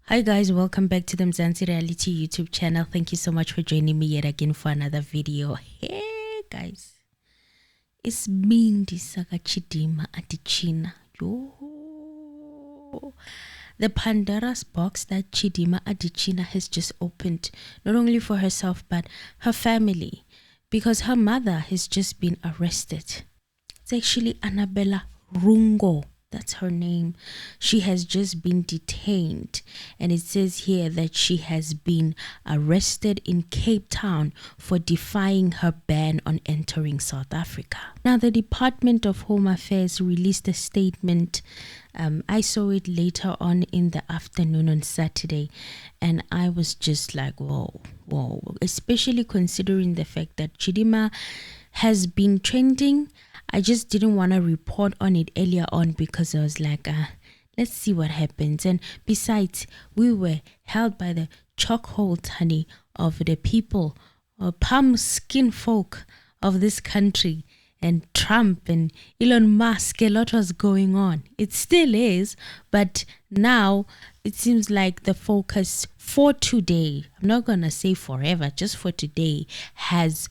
Hi guys, welcome back to the Mzansi Reality YouTube channel. Thank you so much for joining me yet again for another video. Hey guys, it's me, Chidimma Adetshina. Yo, the Pandora's box that Chidimma Adetshina has just opened, not only for herself but her family, because her mother has just been arrested. It's actually Anabela Rungo. That's her name. She has just been detained, and it says here that she has been arrested in Cape Town for defying her ban on entering South Africa. Now, the Department of Home Affairs released a statement. I saw it later on in the afternoon on Saturday, and I was just like, whoa, especially considering the fact that Chidimma has been trending. I just didn't want to report on it earlier on because I was like, let's see what happens. And besides, we were held by the chokehold, honey, of the people, palm skin folk of this country, and Trump and Elon Musk. A lot was going on. It still is, but now it seems like the focus for today, I'm not going to say forever, just for today, has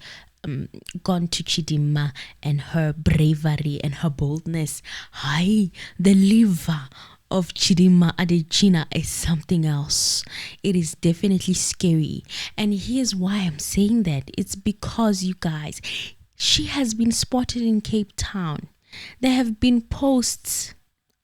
gone to Chidimma and her bravery and her boldness. Hi, the liver of Chidimma Adetshina is something else. It is definitely scary. And here's why I'm saying that. It's because, you guys, she has been spotted in Cape Town. There have been posts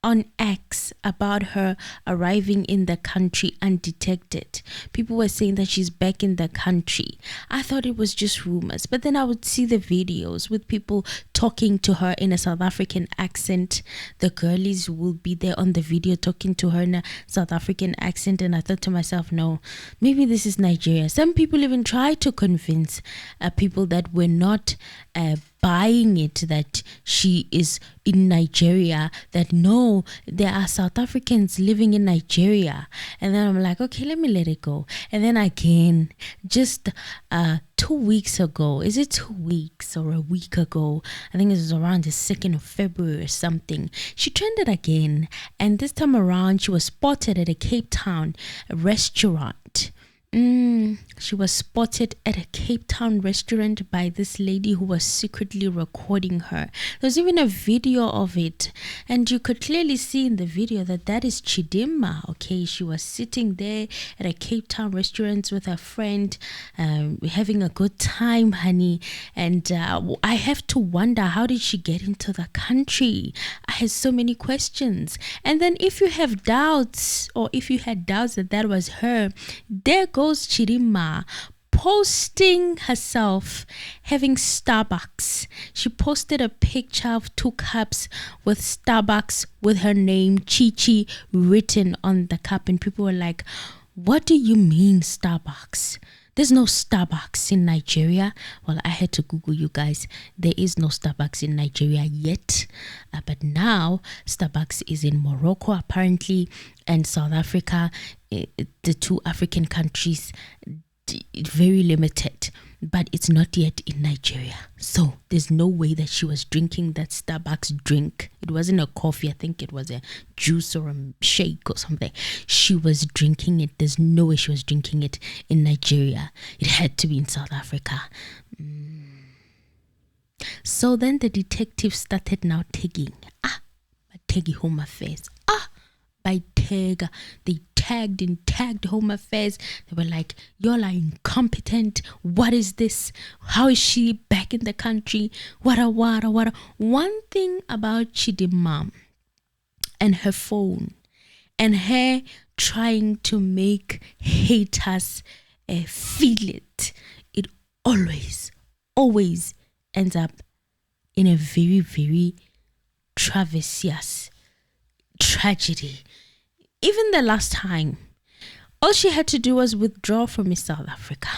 on X about her arriving in the country undetected. People were saying that she's back in the country. I thought it was just rumors, but then I would see the videos with people talking to her in a South African accent. The girlies will be there on the video talking to her in a South African accent, and I thought to myself, no, maybe this is Nigeria. Some people even tried to convince people that were not buying it that she is in Nigeria, that no, there are South Africans living in Nigeria. And then I'm like, okay, let me let it go. And then again, just 2 weeks ago, is it 2 weeks or a week ago? I think it was around the 2nd of February or something. She trended again, and this time around she was spotted at a Cape Town restaurant. She was spotted at a Cape Town restaurant by this lady who was secretly recording her. There's even a video of it, and you could clearly see in the video that is Chidimma. Okay, she was sitting there at a Cape Town restaurant with her friend, having a good time, honey. And I have to wonder, how did she get into the country? I had so many questions. And then if you have doubts, or if you had doubts that was her, there goes Chidimma posting herself having Starbucks. She posted a picture of 2 cups with Starbucks with her name Chi written on the cup, and people were like, what do you mean Starbucks? There's no Starbucks in Nigeria. Well, I had to Google, you guys. There is no Starbucks in Nigeria yet. But now Starbucks is in Morocco apparently, and South Africa. The 2 African countries, very limited, but it's not yet in Nigeria. So there's no way that she was drinking that Starbucks drink. It wasn't a coffee. I think it was a juice or a shake or something. She was drinking it. There's no way she was drinking it in Nigeria. It had to be in South Africa. So then the detectives started now tagging. Tagging Home Affairs. By tag, they tagged Home Affairs. They were like, y'all are incompetent. What is this? How is she back in the country? Wada. One thing about Chidimma and her phone, and her trying to make haters feel it always ends up in a very, very tragedy. Even the last time, all she had to do was withdraw from South Africa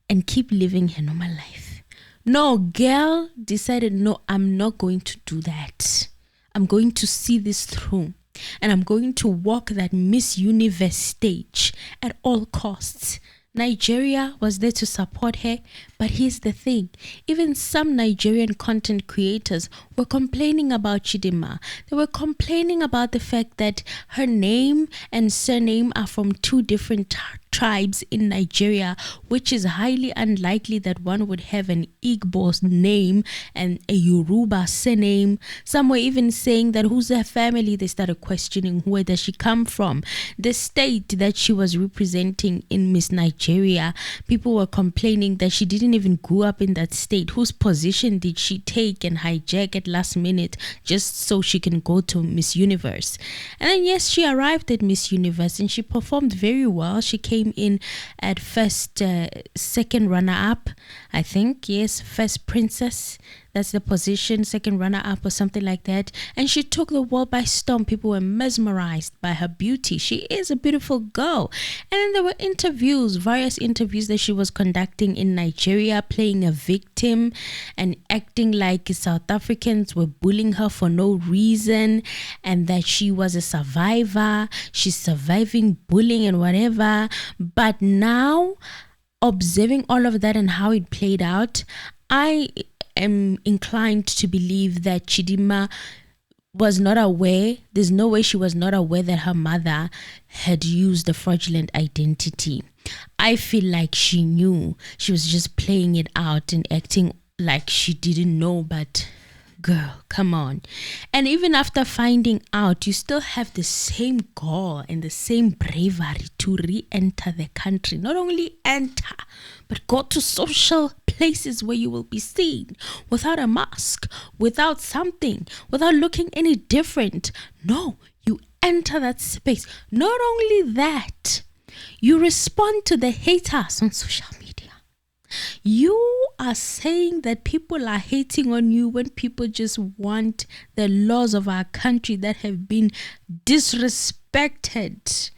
and keep living her normal life. No, girl decided, no, I'm not going to do that. I'm going to see this through, and I'm going to walk that Miss Universe stage at all costs. Nigeria was there to support her, but here's the thing. Even some Nigerian content creators were complaining about Chidimma. They were complaining about the fact that her name and surname are from two different tribes in Nigeria, which is highly unlikely that one would have an Igbo name and a Yoruba surname. Some were even saying that who's her family. They started questioning where does she come from. The state that she was representing in Miss Nigeria, people were complaining that she didn't even grow up in that state. Whose position did she take and hijack at last minute just so she can go to Miss Universe? And then yes, she arrived at Miss Universe and she performed very well. She came in at second runner-up, I think. Yes, first princess, that's the position, second runner-up or something like that. And she took the world by storm. People were mesmerized by her beauty. She is a beautiful girl. And then there were interviews, various interviews that she was conducting in Nigeria, playing a victim and acting like South Africans were bullying her for no reason and that she was a survivor. She's surviving bullying and whatever. But now, observing all of that and how it played out, I am inclined to believe that Chidimma was not aware. There's no way she was not aware that her mother had used a fraudulent identity. I feel like she knew. She was just playing it out and acting like she didn't know, but girl, come on. And even after finding out, you still have the same gall and the same bravery to re-enter the country. Not only enter, but go to social places where you will be seen without a mask, without something, without looking any different. No, you enter that space. Not only that, you respond to the haters on social media. You are saying that people are hating on you when people just want the laws of our country that have been disrespected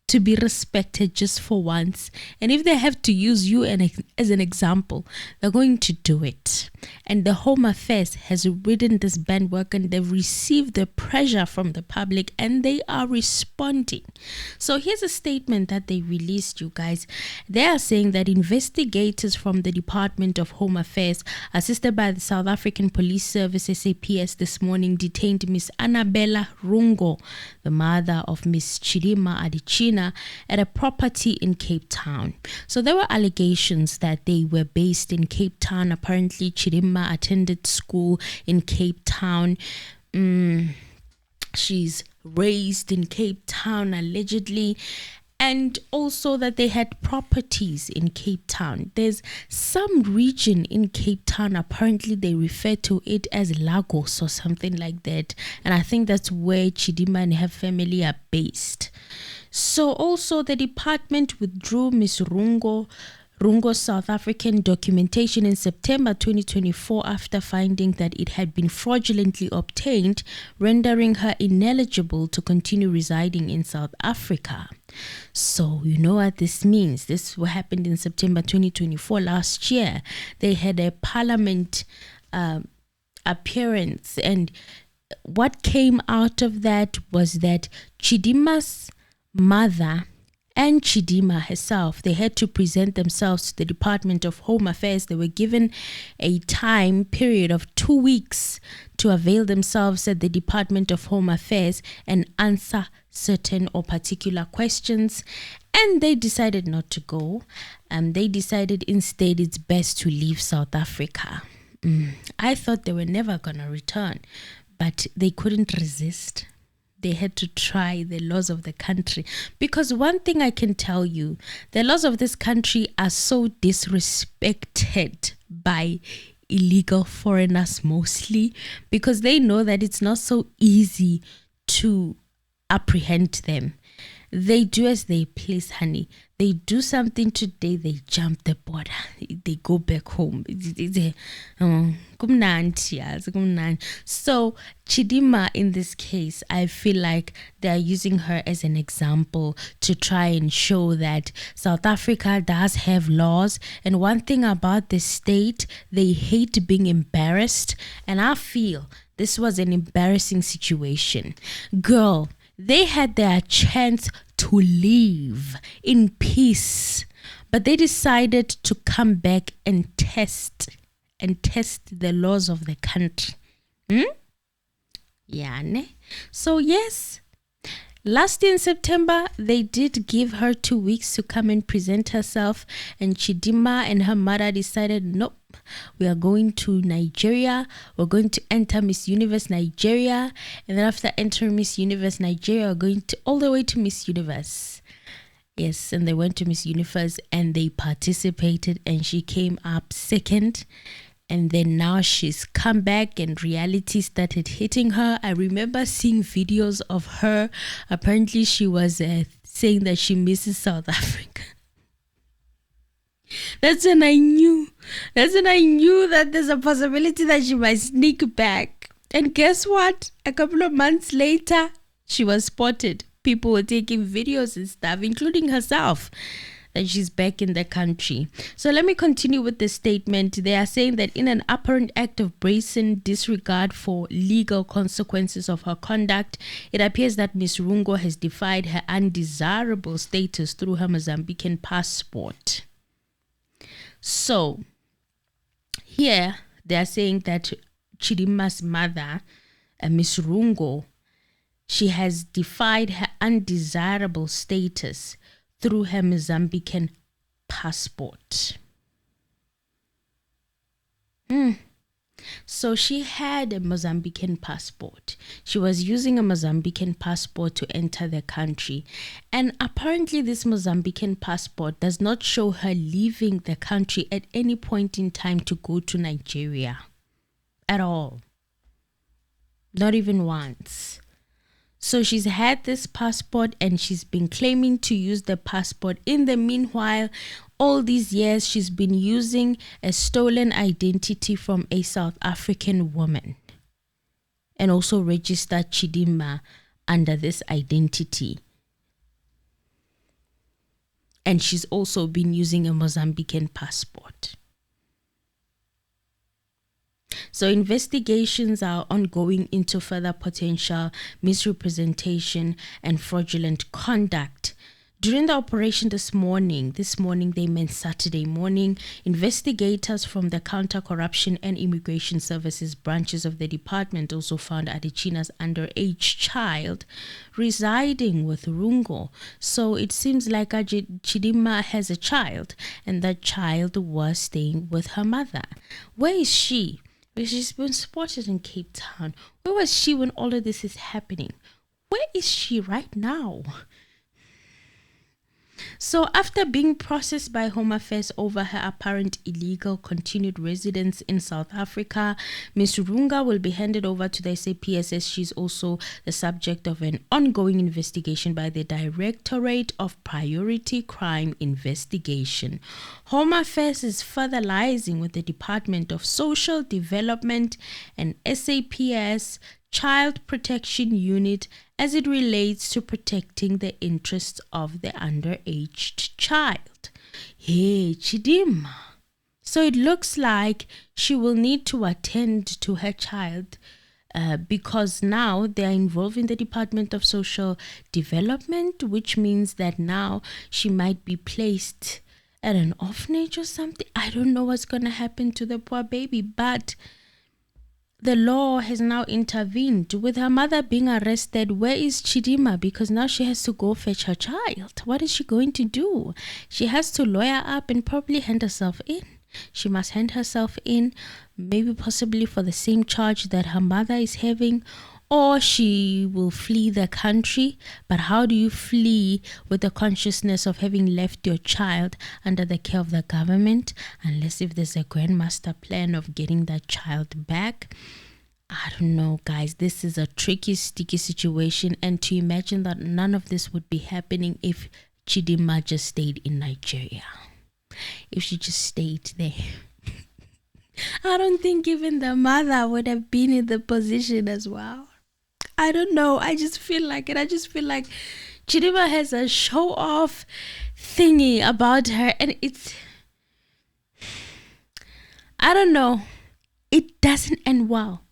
to be respected just for once. And if they have to use you as an example, they're going to do it. And the Home Affairs has ridden this bandwagon. They've received the pressure from the public and they are responding. So here's a statement that they released, you guys. They are saying that investigators from the Department of Home Affairs, assisted by the South African Police Service SAPS, this morning detained Miss Anabela Rungo, the mother of Miss Chidimma Adetshina, at a property in Cape Town. So there were allegations that they were based in Cape Town. Apparently Chidimma attended school in Cape Town. She's raised in Cape Town allegedly. And also that they had properties in Cape Town. There's some region in Cape Town, apparently they refer to it as Lagos or something like that. And I think that's where Chidimma and her family are based. So also the department withdrew Miss Rungo's South African documentation in September 2024 after finding that it had been fraudulently obtained, rendering her ineligible to continue residing in South Africa. So you know what this means. This what happened in September 2024 last year. They had a parliament appearance, and what came out of that was that Chidimma's mother and Chidimma herself, they had to present themselves to the Department of Home Affairs. They were given a time period of 2 weeks to avail themselves at the Department of Home Affairs and answer certain or particular questions. And they decided not to go. They decided instead it's best to leave South Africa. I thought they were never going to return, but they couldn't resist. They had to try the laws of the country. Because one thing I can tell you, the laws of this country are so disrespected by illegal foreigners mostly, because they know that it's not so easy to apprehend them. They do as they please, honey. They do something today, they jump the border, they go back home. So Chidimma, in this case, I feel like they're using her as an example to try and show that South Africa does have laws. And one thing about the state, they hate being embarrassed. And I feel this was an embarrassing situation. Girl, they had their chance to live in peace, But they decided to come back and test the laws of the country. Yeah, ne? So yes, last year in September, they did give her 2 weeks to come and present herself, and Chidimma and her mother decided, nope, we are going to Nigeria. We're going to enter Miss Universe Nigeria, and then after entering Miss Universe Nigeria, we're going to all the way to Miss Universe. Yes, and they went to Miss Universe and they participated, and she came up second. And then now she's come back and reality started hitting her. I remember seeing videos of her. Apparently she was saying that she misses South Africa. That's when I knew that there's a possibility that she might sneak back. And guess what? A couple of months later, she was spotted. People were taking videos and stuff, including herself, that she's back in the country. So let me continue with the statement. They are saying that in an apparent act of brazen disregard for legal consequences of her conduct, it appears that Miss Rungo has defied her undesirable status through her Mozambican passport. So here they are saying that Chidimma's mother, Miss Rungo, she has defied her undesirable status through her Mozambican passport. So she had a Mozambican passport. She was using a Mozambican passport to enter the country. And apparently this Mozambican passport does not show her leaving the country at any point in time to go to Nigeria. At all. Not even once. So she's had this passport and she's been claiming to use the passport. In the meanwhile, all these years she's been using a stolen identity from a South African woman and also registered Chidimma under this identity. And she's also been using a Mozambican passport. So investigations are ongoing into further potential misrepresentation and fraudulent conduct. During the operation this morning they meant Saturday morning, investigators from the Counter-Corruption and Immigration Services branches of the department also found Adetshina's underage child residing with Rungo. So it seems like Chidimma has a child, and that child was staying with her mother. Where is she? Because she's been spotted in Cape Town. Where was she when all of this is happening? Where is she right now? So after being processed by Home Affairs over her apparent illegal continued residence in South Africa, Ms. Rungo will be handed over to the SAPS. She's also the subject of an ongoing investigation by the Directorate of Priority Crime Investigation. Home Affairs is further liaising with the Department of Social Development and SAPS Child Protection Unit as it relates to protecting the interests of the underage child. Hey, Chidimma. So it looks like she will need to attend to her child because now they are involved in the Department of Social Development, which means that now she might be placed at an orphanage or something. I don't know what's going to happen to the poor baby, but the law has now intervened. With her mother being arrested, where is Chidimma? Because now she has to go fetch her child. What is she going to do? She has to lawyer up and probably hand herself in. She must hand herself in, maybe possibly for the same charge that her mother is having, or she will flee the country. But how do you flee with the consciousness of having left your child under the care of the government? Unless if there's a grandmaster plan of getting that child back. I don't know, guys. This is a tricky, sticky situation. And to imagine that none of this would be happening if Chidimma just stayed in Nigeria. If she just stayed there. I don't think even the mother would have been in the position as well. I don't know. I just feel like it. I just feel like Chidimma has a show-off thingy about her. And it's... I don't know. It doesn't end well.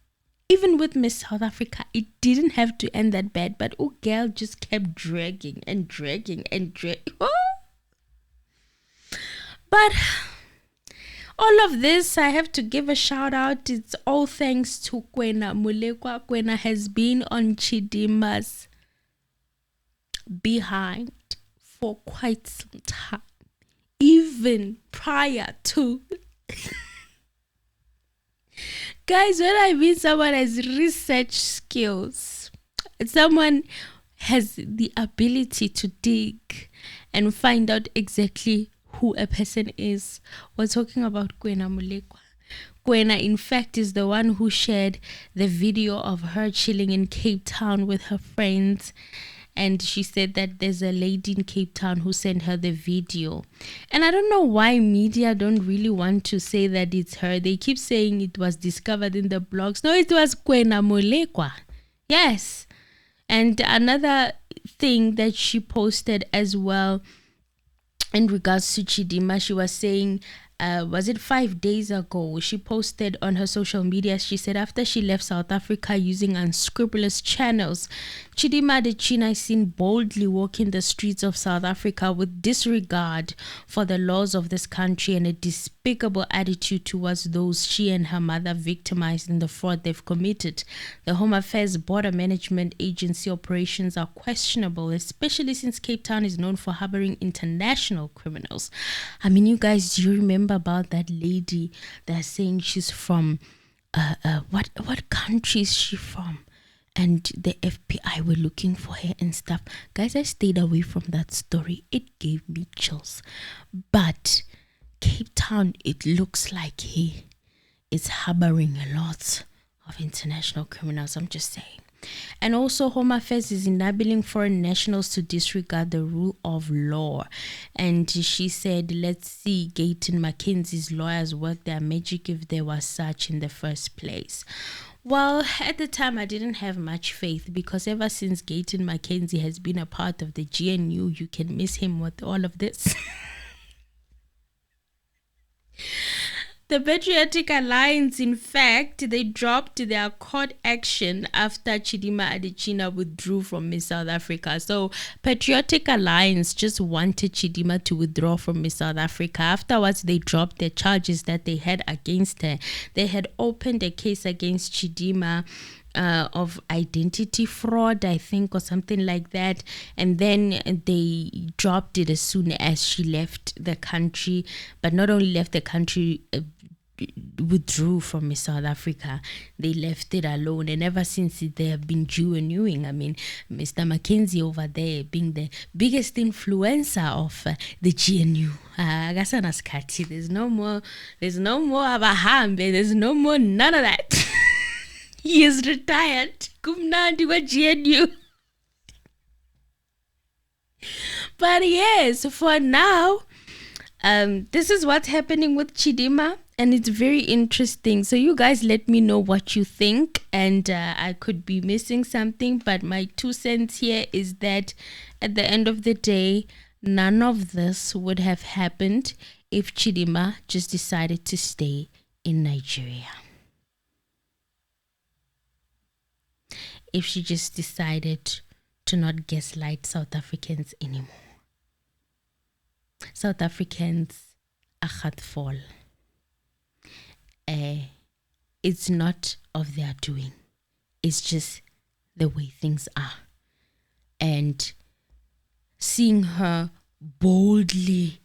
Even with Miss South Africa, it didn't have to end that bad. But oh, girl just kept dragging and dragging and dragging. Oh! But all of this, I have to give a shout out. It's all thanks to Kwena Mulekwa. Kwena has been on Chidimma's behind for quite some time, even prior to. Guys, when I mean someone has research skills, someone has the ability to dig and find out exactly who a person is. We're talking about Kwena Mulekwa. Kwena, in fact, is the one who shared the video of her chilling in Cape Town with her friends. And she said that there's a lady in Cape Town who sent her the video. And I don't know why media don't really want to say that it's her. They keep saying it was discovered in the blogs. No, it was Kwena Mulekwa. Yes. And another thing that she posted as well in regards to Chidimma, she was saying, was it 5 days ago? She posted on her social media, she said, after she left South Africa using unscrupulous channels, Chidimma Adetshina is seen boldly walking the streets of South Africa with disregard for the laws of this country and a despicable attitude towards those she and her mother victimized in the fraud they've committed. The Home Affairs Border Management Agency operations are questionable, especially since Cape Town is known for harboring international criminals. I mean, you guys, do you remember about that lady that's saying she's from what country is she from, and the FBI were looking for her and stuff? Guys, I stayed away from that story. It gave me chills. But Cape Town, it looks like he is harboring a lot of international criminals. I'm just saying. And also, Home Affairs is enabling foreign nationals to disregard the rule of law. And she said, let's see Gayton Mackenzie's lawyers work their magic if there was such in the first place. Well, at the time, I didn't have much faith because ever since Gayton Mackenzie has been a part of the GNU, you can miss him with all of this. The Patriotic Alliance, in fact, they dropped their court action after Chidimma Adetshina withdrew from Miss South Africa. So Patriotic Alliance just wanted Chidimma to withdraw from Miss South Africa. Afterwards, they dropped the charges that they had against her. They had opened a case against Chidimma of identity fraud, I think, or something like that, and then they dropped it as soon as she left the country. But not only left the country, withdrew from Miss South Africa, they left it alone, and ever since they have been GNUing. I mean, Mr. Mackenzie over there being the biggest influencer of the GNU. There's no more Abahambe, there's no more none of that. He is retired. Kumnandi wa GNU. But yes, for now, this is what's happening with Chidimma, and it's very interesting. So you guys let me know what you think, and I could be missing something, but my 2 cents here is that at the end of the day, none of this would have happened if Chidimma just decided to stay in Nigeria. If she just decided to not gaslight South Africans anymore. South Africans are hurtful. It's not of their doing. It's just the way things are. And seeing her boldly,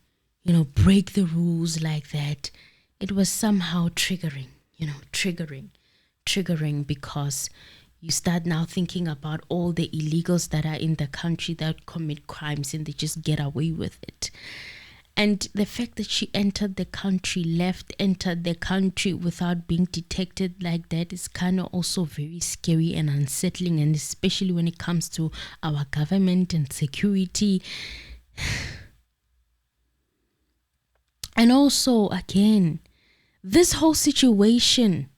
break the rules like that, it was somehow triggering, triggering because you start now thinking about all the illegals that are in the country that commit crimes and they just get away with it. And the fact that she entered the country without being detected like that is kind of also very scary and unsettling, and especially when it comes to our government and security. And also, again, this whole situation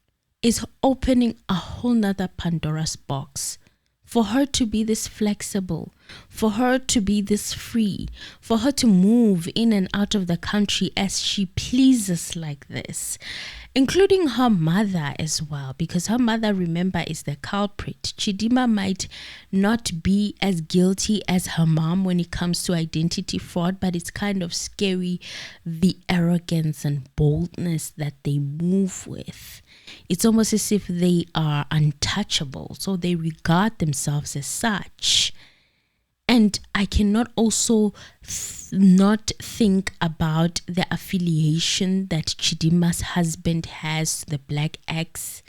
is opening a whole nother Pandora's box. For her to be this flexible, for her to be this free, for her to move in and out of the country as she pleases like this, including her mother as well, because her mother, remember, is the culprit. Chidimma might not be as guilty as her mom when it comes to identity fraud, but it's kind of scary, the arrogance and boldness that they move with. It's almost as if they are untouchable, so they regard themselves as such. And I cannot also not think about the affiliation that Chidimma's husband has to the Black Axe,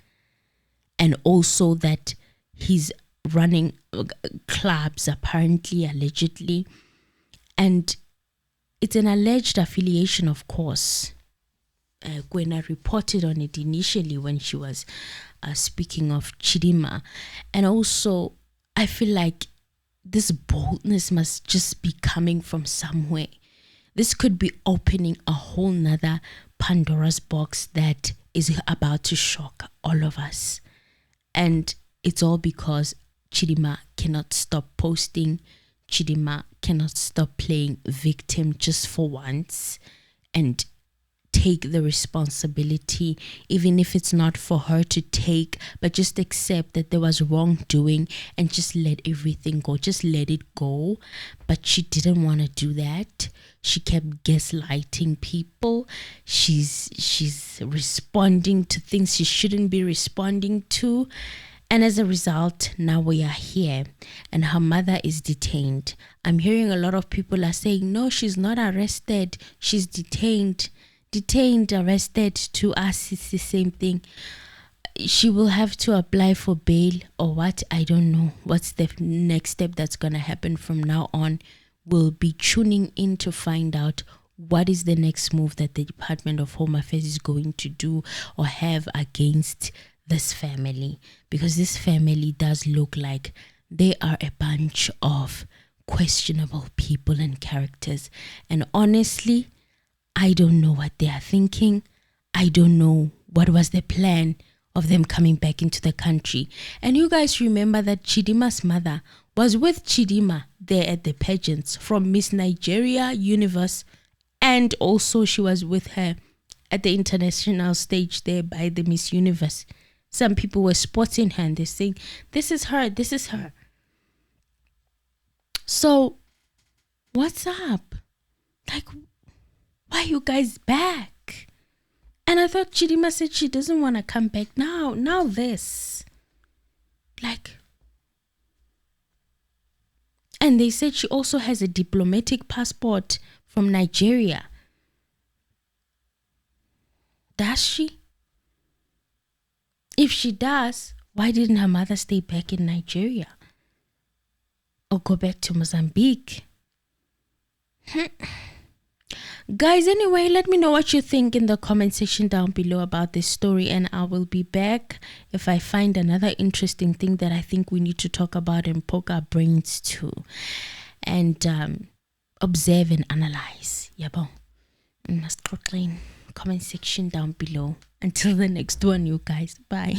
and also that he's running clubs, apparently, allegedly. And it's an alleged affiliation, of course. Gwena reported on it initially when she was speaking of Chidimma. And also, I feel like this boldness must just be coming from somewhere. This could be opening a whole nother Pandora's box that is about to shock all of us. And it's all because Chidimma cannot stop posting. Chidimma cannot stop playing victim just for once and take the responsibility, even if it's not for her to take, but just accept that there was wrongdoing and just let everything go, just let it go. But she didn't want to do that. She kept gaslighting people. She's responding to things she shouldn't be responding to. And as a result, now we are here and her mother is detained. I'm hearing a lot of people are saying, no, she's not arrested, she's detained. Detained, arrested, to us it's the same thing. She will have to apply for bail or what, I don't know. What's the next step that's going to happen from now on? We'll be tuning in to find out what is the next move that the Department of Home Affairs is going to do or have against this family, because this family does look like they are a bunch of questionable people and characters. And honestly, I don't know what they are thinking. I don't know what was the plan of them coming back into the country. And you guys remember that Chidimma's mother was with Chidimma there at the pageants from Miss Nigeria Universe, and also she was with her at the international stage there by the Miss Universe. Some people were spotting her and they're saying, this is her, this is her. So, what's up? Like, why are you guys back? And I thought Chidimma said she doesn't want to come back now. Now this. Like. And they said she also has a diplomatic passport from Nigeria. Does she? If she does, why didn't her mother stay back in Nigeria? Or go back to Mozambique? Guys, anyway, let me know what you think in the comment section down below about this story, and I will be back if I find another interesting thing that I think we need to talk about and poke our brains to and observe and analyze. Yabo. Comment section down below. Until the next one, you guys. Bye.